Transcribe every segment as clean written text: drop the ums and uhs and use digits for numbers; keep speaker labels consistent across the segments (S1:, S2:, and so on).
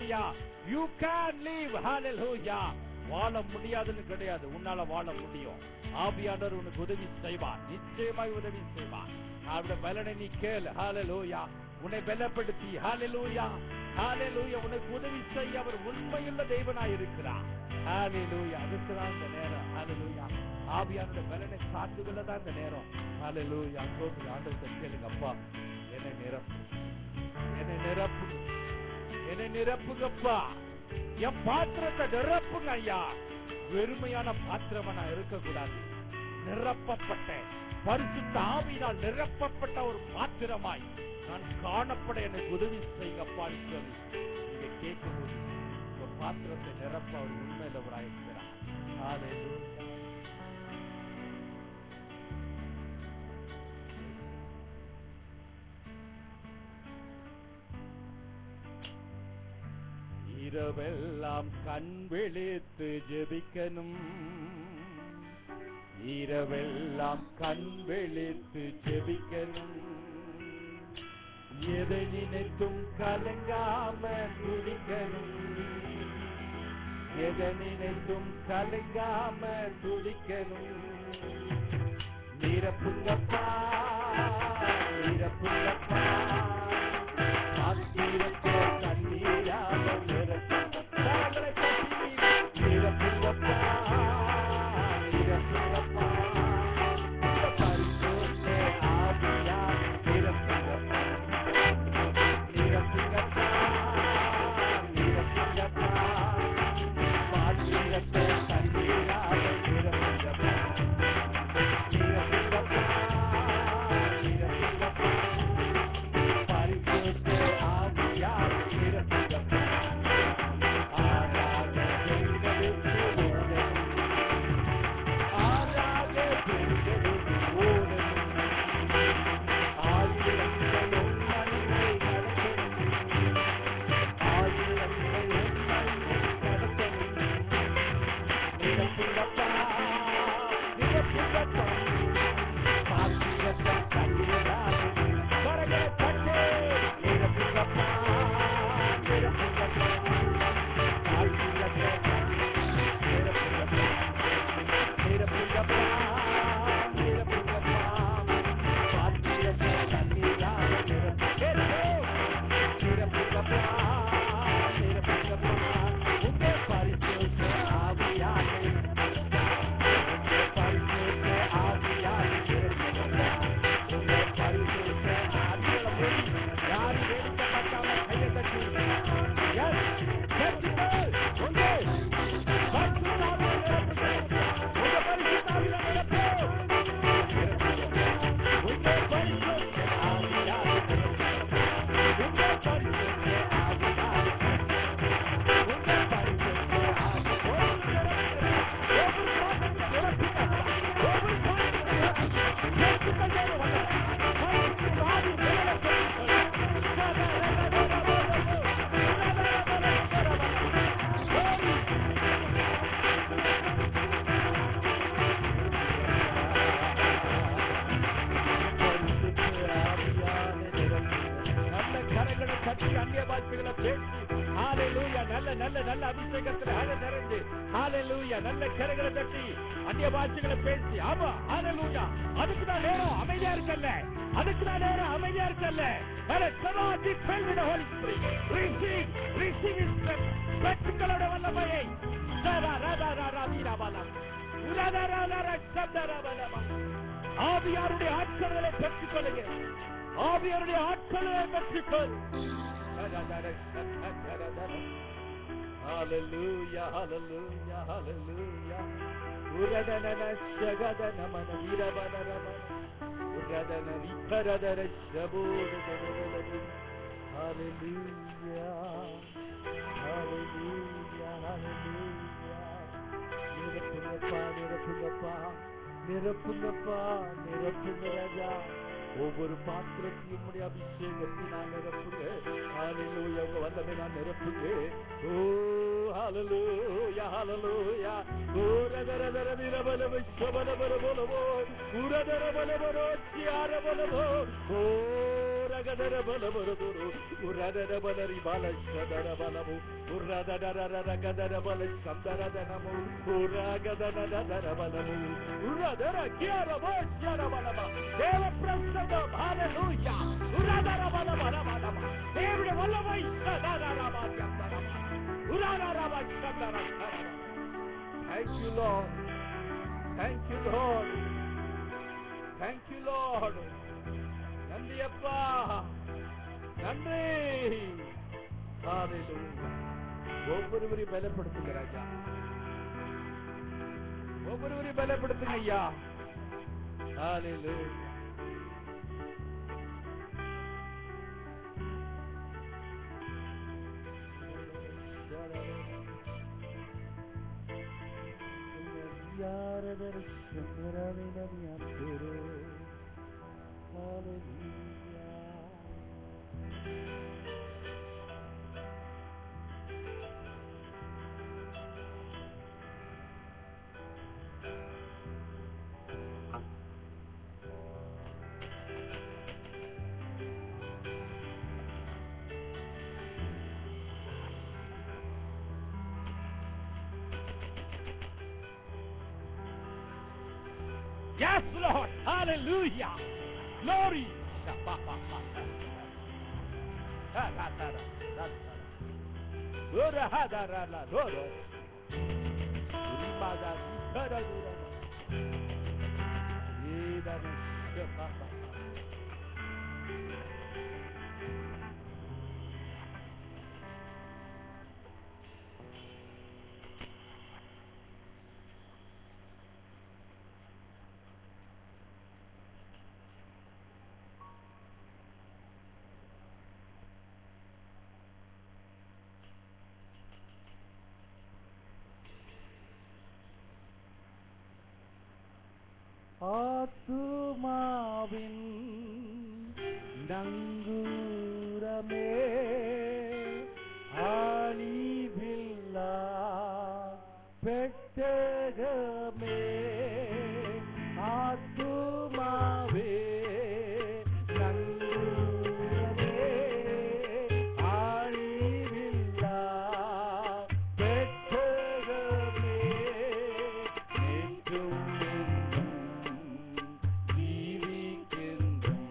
S1: Hallelujah. You can live, hallelujah. வாழ முடியாதுன்னு கிடையாது, உன்னால வாழ முடியும். ஆவியானவர் உனக்கு உதவி செய்வார், நிச்சயமாய் உதவி செய்வார். அவருடைய பலனை நீ கேளு, ஹalleluya. உன்னை பலப்படுத்தி, ஹalleluya, ஹalleluya, உனக்கு உதவி செய்ய அவர் உண்மையுள்ள தேவனாய் இருக்கிறார். ஹalleluya. அதுதான் இந்த நேரம், ஹalleluya. ஆவியானவருடைய பலனை சார்ந்துள்ளதான் இந்த நேரம், ஹalleluya. ஆண்டவரை கேளுங்க, அப்பா என்னை நிரப்பு, என்னை நிரப்பு, என்னை நிரப்புங்கப்பா, என் பாத்திரத்தை நிரப்புங்க ஐயா. வெறுமையான பாத்திரமா நான் இருக்கக்கூடாது, நிரப்பப்பட்ட பரிசுத்த ஆவியினால் நிரப்பப்பட்ட ஒரு பாத்திரமாய் நான் காணப்பட எனக்கு உதவி செய்யப்பான்னு சொல்லி நீங்க கேட்கும்போது ஒரு பாத்திரத்தை நிரப்ப அவர் உண்மையிலவராய் இருக்கிறார். ஹalleluya. இரவெல்லாம் கண் விழித்து ஜெபிக்கணும், இரவெல்லாம் கண் விழித்து ஜெபிக்கணும். எதை நினைத்தும் கலங்காம துடிக்கணும், எதை நினைத்தும் கலங்காம துடிக்கணும். நிரப்புங்கப்பா, நிரப்புங்கப்பா, ஆத்திரத்தோ கண்ணீராக நிரப்புங்கப்பா, நிரப்புங்கப்பா, நிரப்புங்கப்பா, பரிசுத்த ஆவியால் நிரப்புங்கப்பா, நிரப்புங்கப்பா, நிரப்புங்கப்பா, ஆத்திரத்தோ கண்ணீராக நிரப்புங்கப்பா, நிரப்புங்கப்பா, நிரப்புங்கப்பா, பரிசுத்த ஆவியால் நிரப்புங்கப்பா. நல்ல அபிஷேகத்துல நிறைந்து ஹalleluya, நல்ல கரங்களை தட்டி அந்நிய பாஷைகளை பேசி, ஆமா ஹalleluya. அதுக்கு தான் நேரம் அமைதியா இருக்கல்ல, அதுக்கு தான் நேரம் அமைதியா இருக்கல்ல. சமாதி பெல்விட ஹோலி ஸ்பிரிட் ரிசீவ் இஸ் பெற்றுக்கொள்ள வல்லமையை ராதா ராதா ராதா வீராபாலா உராதா ராதா ரக்ஷதரபலமா ஆவியாருடைய ஆற்றலை பெற்றுக்கொள்ளுங்க, ஆவியாருடைய ஆற்றலை பெற்றுக்கொள். Hallelujah, hallelujah, hallelujah. Uradana shagadana mana virabana uradana viparadara shaburadana. Hallelujah, hallelujah, hallelujah. Nirapungappa, nirapungappa, nirapungappa, nirapungaraja. ஒவ்வொரு பாத்திரத்தையும் உடைய அபிஷேகத்தினால் நிரப்புங்க. ஹalleluya, உங்க வல்லமை நான் நிரப்புங்க. ஓ ஹalleluya, ஹalleluya. ஓரதரதர விரபலவ சபலபரபலவோ உரதரபலவரோ சியாரபலவோ ஓர ரகதர பலபரதுரு உரதர பலரி பாலசதர பலமு உரதர ரகதர பல சந்தரதனமு உரகதர பலமு உரதர கியர வாசர பலம தேவ பிரசன்னம் ஹalleluya உரதர பலம தேவனுடைய வல்லமை சதரரபா சந்தரபா உரதரபா சந்தரபா. Thank you Lord, thank you Lord, thank you Lord. நன்றி அப்பா, நன்றி. ஹalleluya. ஒவ்வொருவரையும் பலப்படுத்துங்க ராஜா, ஒவ்வொருவரையும் பலப்படுத்துங்க ஐயா. ஹalleluya. யாரதர் சங்கரவினமியம் குரு. ஹalleluya. Yes, Lord. Hallelujah. Glory. ஆத்துமாவின் நங்கூரமே அழிவில்லா பெட்டகமே ஆத்துமாவே நங்கூரமே அழிவில்லா பெட்டகமே என்றும் என்றும் ஜீவிக்கின்றும்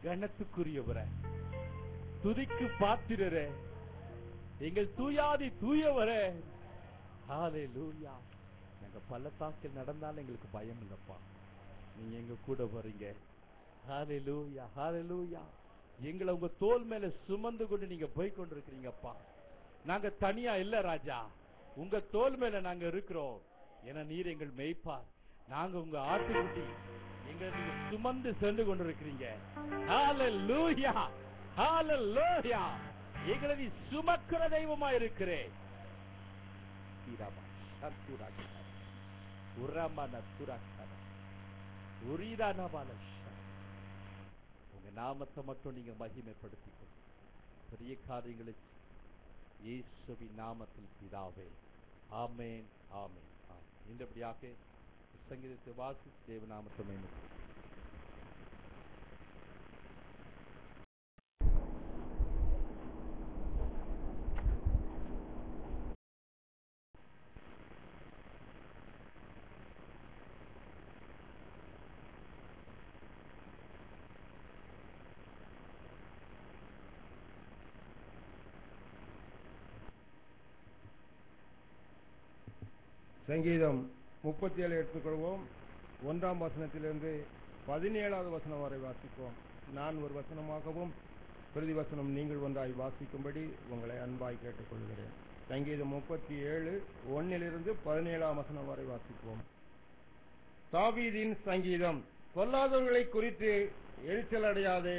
S1: கனத்துக்குரியவரே, துதிக்கு பாத்திரரே, எங்கள் தூயாதி தூயவரே. ஹல்லேலூயா. நாங்க பள்ளத்தாக்கில் நடந்தாலும் எங்களுக்கு பயம் இல்லப்பா, நீங்க எங்க கூட வரீங்க. ஹல்லேலூயா, ஹல்லேலூயா. எங்களை உங்க தோல் மேல சுமந்து கொண்டு நீங்க போய் கொண்டிருக்கிறீங்கப்பா. நாங்க தனியா இல்ல ராஜா, உங்க தோல் மேல நாங்க இருக்கிறோம். ஏன்னா நீர் எங்கள் மேய்ப்பார், நாங்க உங்க ஆட்டுக்குட்டி. எங்களை நீங்க சுமந்து சென்று கொண்டிருக்கிறீங்க. ஹல்லேலூயா, ஹல்லேலூயா. எங்களை நீ சுமக்கிற தெய்வமா இருக்கிறேன். உங்க நாமத்தை மட்டும் நீங்க மகிமைப்படுத்திக்கோ. பெரிய காரியங்களை இயேசுவின் நாமத்தில் பிதாவே. ஆமென், ஆமென், ஆமென். இந்தபடியாக சங்கீதத்தை வாசி தேவநாமத்தை மகிமைப்படுத்து.
S2: சங்கீதம் 37 எடுத்துக்கொள்வோம். 1ஆம் வசனத்திலிருந்து 17வது வசனம் வரை வாசிப்போம். நான் ஒரு வசனமாகவும் பிரதி வசனம் நீங்கள் ஒன்றாய் வாசிக்கும்படி உங்களை அன்பாய் கேட்டுக்கொள்கிறேன். சங்கீதம் 37 1லிருந்து 17ஆம் வசனம் வரை வாசிப்போம். தாவீதின் சங்கீதம். பொல்லாதவர்களை குறித்து எரிச்சல் அடையாதே,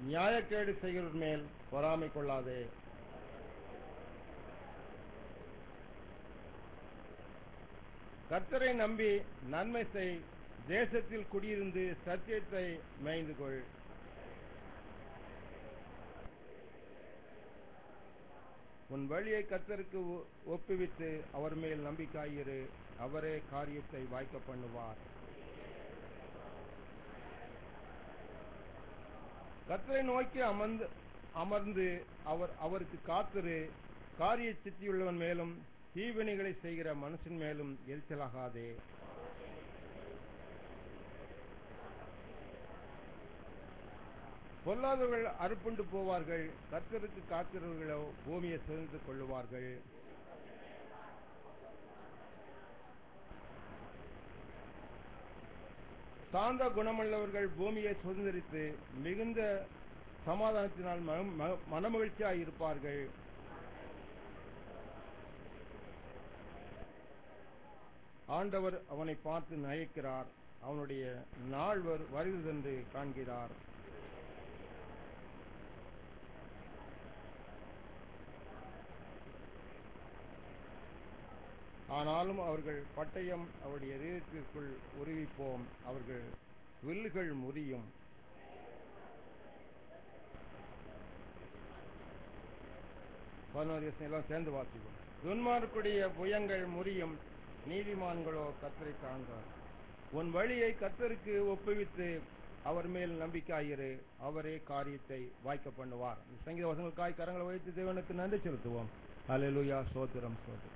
S2: நியாயக்கேடு செய்கிறவர் மேல் பொறாமை கொள்ளாதே. கர்த்தரை நம்பி நன்மை செய், தேசத்தில் குடியிருந்து சத்தியத்தை மேய்ந்து கொள். உன் வழியை கர்த்தருக்கு ஒப்புவித்து அவர் மேல் நம்பிக்கையிரு, அவரே காரியத்தை வாய்க்க பண்ணுவார். கர்த்தரை நோக்கி அமர்ந்து அவருக்கு காத்திரு, காரிய சித்தியுள்ளவன் மேலும் தீவினைகளை செய்கிற மனுஷன் மேலும் எரிச்சலாகாதே. பொல்லாதவர்கள் அறுப்புண்டு போவார்கள், கர்த்தருக்கு காக்கிறவர்களோ பூமியை சுதந்திரித்துக் கொள்ளுவார்கள். சாந்த குணமுள்ளவர்கள் பூமியை சுதந்திரித்து மிகுந்த சமாதானத்தினால் மனமகிழ்ச்சியாய் இருப்பார்கள். ஆண்டவர் அவனை பார்த்து நகைக்கிறார், அவனுடைய நாள் வருவதென்று காண்கிறார். ஆனாலும் அவர்கள் பட்டயம் அவருடைய இதயத்திற்குள் உருவிப்போம், அவர்கள் வில்லுகள் முறியும். எல்லாம் சேர்ந்து வாசிப்போம். துன்மார்க்குடைய புயங்கள் முறியும், நீதிமான்களோ கர்த்தரை காண்பார். உன் வழியை கர்த்தருக்கு ஒப்புவித்து அவர் மேல் நம்பிக்கையாயிரு, அவரே காரியத்தை வாய்க்க பண்ணுவார். சங்கீத வசனங்களுக்காய் கரங்களை வைத்து தேவனுக்கு நன்றி செலுத்துவோம். அல்லேலூயா, ஸ்தோத்திரம், ஸ்தோத்திரம்.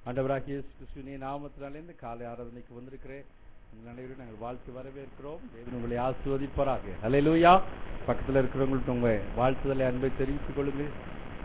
S1: ஆண்டவராகிய இயேசு கிறிஸ்துவின் நாமத்தினாலே இந்த காலை ஆராதனைக்கு வந்திருக்கிறேன். உங்கள் அனைவரும் நாங்கள் வாழ்த்து வரவேற்கிறோம். தேவன் உங்களை ஆசீர்வதிப்பாராக. அல்லேலூயா. பக்கத்தில் இருக்கிறவங்கள்ட்ட உங்க வாழ்த்துதலை அன்பை தெரிவித்துக் கொள்ளுங்கள்.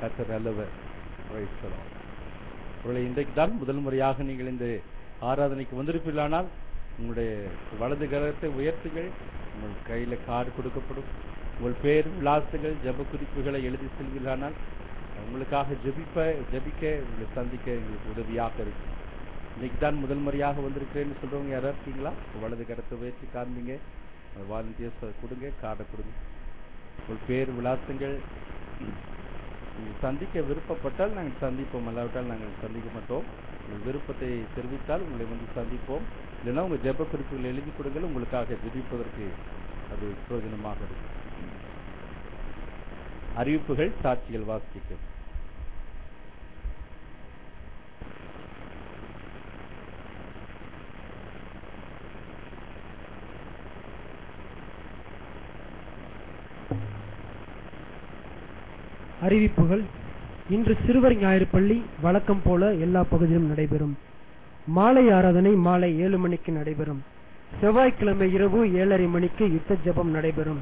S1: கர்த்தர் நல்லவர். உங்களை இன்றைக்கு தான் முதல் முறையாக நீங்கள் இந்த ஆராதனைக்கு வந்திருப்பீர்களானால் உங்களுடைய வலது கரத்தை உயர்த்துங்கள். உங்கள் கையில் கார்டு கொடுக்கப்படும். உங்கள் பேர், விலாசங்கள், ஜெப குறிப்புகளை எழுதி செல்வீர்களானால் உங்களுக்காக ஜெபிக்க உங்களை சந்திக்க எங்களுக்கு உதவியாக இருக்கு. இன்னைக்கு தான் முதல் முறையாக வந்திருக்கிறேன்னு சொல்றவங்க யாராவது இருக்கீங்களா? வலது கரத்தை உயர்த்தி காண்பீங்க. வாலண்டியர்ஸ் கொடுங்க, கார்டை கொடுங்க. உங்கள் பேர், விலாசங்கள் நீங்கள் சந்திக்க விருப்பப்பட்டால் நாங்கள் சந்திப்போம், அல்லாவிட்டால் நாங்கள் சந்திக்க மாட்டோம். உங்கள் விருப்பத்தை தெரிவித்தால் உங்களை வந்து சந்திப்போம். இல்லைன்னா உங்கள் ஜெப குறிப்புகள் எழுதி கொடுங்கள், உங்களுக்காக ஜெபிப்பதற்கு அது பிரயோஜனமாக இருக்கும். அறிவிப்புகள், சாட்சிகள் வாசிக்கும்.
S3: அறிவிப்புகள். இன்று சிறுவர் ஞாயிறு பள்ளி வழக்கம் போல எல்லா பகுதியிலும் நடைபெறும். மாலை ஆராதனை மாலை 7 மணிக்கு நடைபெறும். செவ்வாய்க்கிழமை இரவு 7:30 மணிக்கு யுத்த ஜெபம் நடைபெறும்.